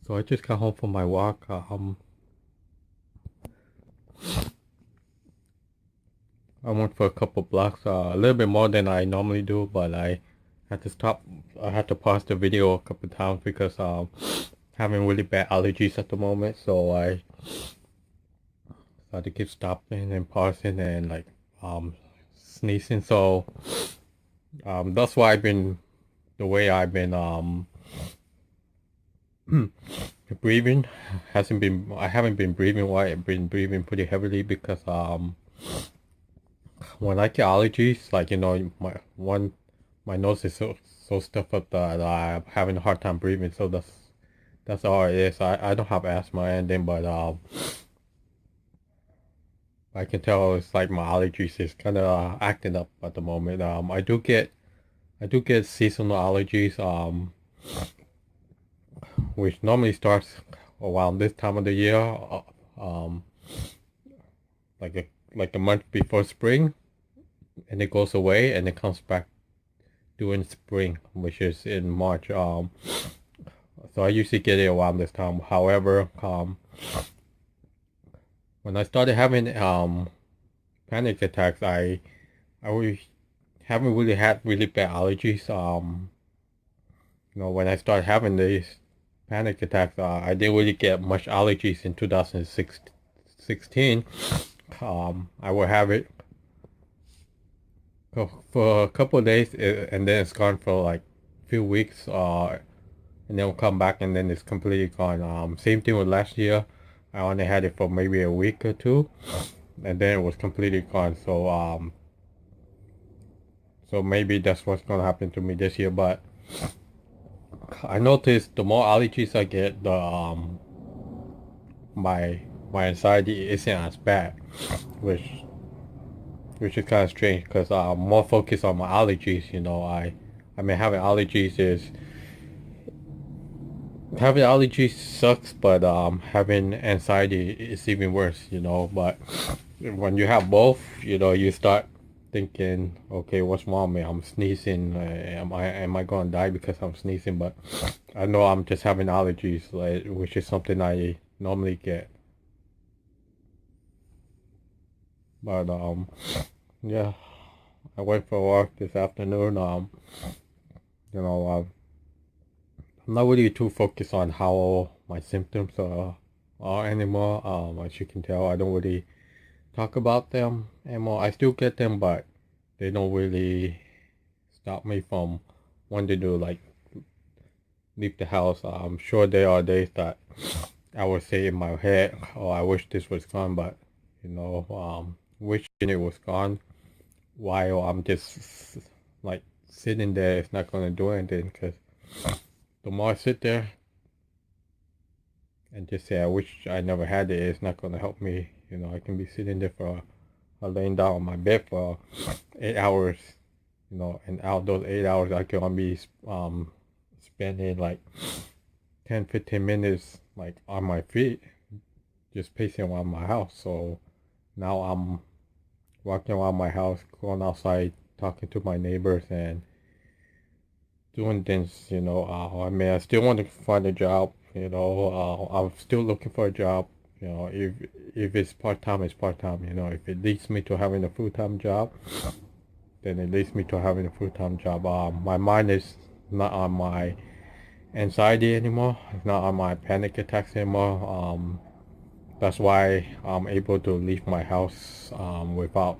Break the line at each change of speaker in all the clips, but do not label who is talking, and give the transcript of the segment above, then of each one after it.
So I just got home from my walk. I went for a couple blocks, a little bit more than I normally do, but I had to stop. I had to pause the video a couple times because having really bad allergies at the moment. So I had to keep stopping and pausing and like sneezing. So that's why I've been the way I've been breathing hasn't been. I haven't been breathing well. I've been breathing pretty heavily because when I get allergies, like my nose is so stuffed up that I'm having a hard time breathing. So that's all it is. I don't have asthma or anything, but I can tell it's like my allergies is kind of acting up at the moment. I do get seasonal allergies, which normally starts around this time of the year, um, like a month before spring, and it goes away and it comes back during spring, which is in March. So I usually get it around this time. However, when I started having panic attacks, I haven't really had really bad allergies. When I started having these panic attacks, I didn't really get much allergies in 2016. I would have it for a couple of days, and then it's gone for like a few weeks, and then it'll come back, and then it's completely gone. Same thing with last year. I only had it for maybe a week or two, and then it was completely gone. So maybe that's what's gonna happen to me this year. But I noticed the more allergies I get, the my my anxiety isn't as bad, which which is kind of strange because I'm more focused on my allergies. I mean having allergies sucks, but having anxiety is even worse. But when you have both, you start thinking, okay, what's wrong with me? I'm sneezing. Am I going to die because I'm sneezing? But I know I'm just having allergies, like, which is something I normally get. But yeah, I went for a walk this afternoon. You know, I'm not really too focused on how my symptoms are anymore. As you can tell, I don't really talk about them anymore. I still get them, but they don't really stop me from wanting to like leave the house. I'm sure there are days that I would say in my head, "Oh, I wish this was gone," but wishing it was gone while I'm just like sitting there, it's not gonna do anything because the more I sit there and just say I wish I never had it, it's not gonna help me. I can be sitting there for laying down on my bed for 8 hours. And out those 8 hours, I can only be spending like 10-15 minutes like on my feet, just pacing around my house. So now I'm walking around my house, going outside, talking to my neighbors, and doing things. I mean, I still want to find a job. I'm still looking for a job. If it's part time, it's part time. If it leads me to having a full time job, then it leads me to having a full time job. My mind is not on my anxiety anymore. It's not on my panic attacks anymore. That's why I'm able to leave my house without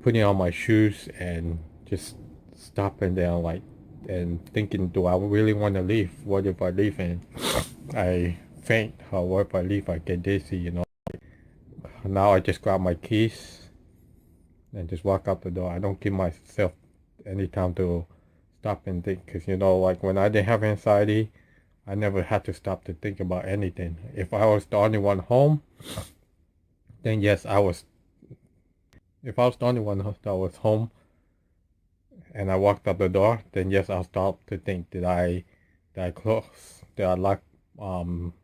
putting on my shoes and just stopping there and thinking, do I really want to leave? What if I leave and I faint? Or what if I leave I get dizzy? Now I just grab my keys and just walk out the door. I don't give myself any time to stop and think because like when I didn't have anxiety, I never had to stop to think about anything. If I was the only one home, then yes, I was. If I was the only one that was home and I walked out the door, then yes, I'll stop to think, did I close? Did I lock all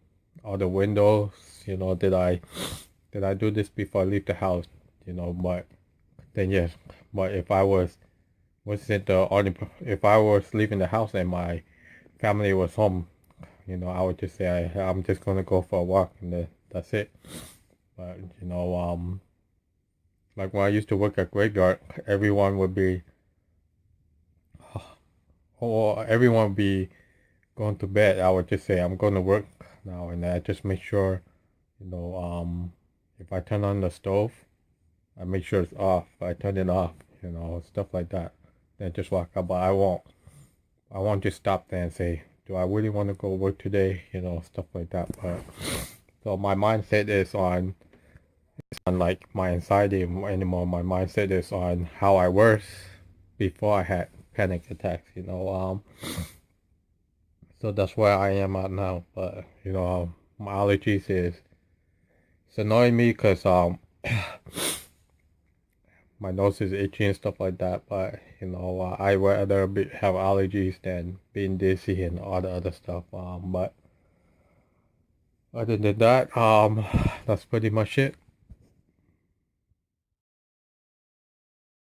the windows? Did I do this before I leave the house? But then yes, but if I wasn't the only, if I was leaving the house and my family was home, I would just say I'm just gonna go for a walk and then that's it. But like when I used to work at graveyard, everyone would be, or everyone would be going to bed. I would just say I'm going to work now, and I just make sure, if I turn on the stove, I make sure it's off. I turn it off, stuff like that. Then just walk out. But I won't just stop there and say, do I really want to go work today? Stuff like that. But so my mindset is on like my anxiety anymore. My mindset is on how I was before I had panic attacks. So that's where I am at now. But my allergies is it's annoying me because my nose is itchy and stuff like that. But I would rather have allergies than being dizzy and all the other stuff. But other than that, that's pretty much it.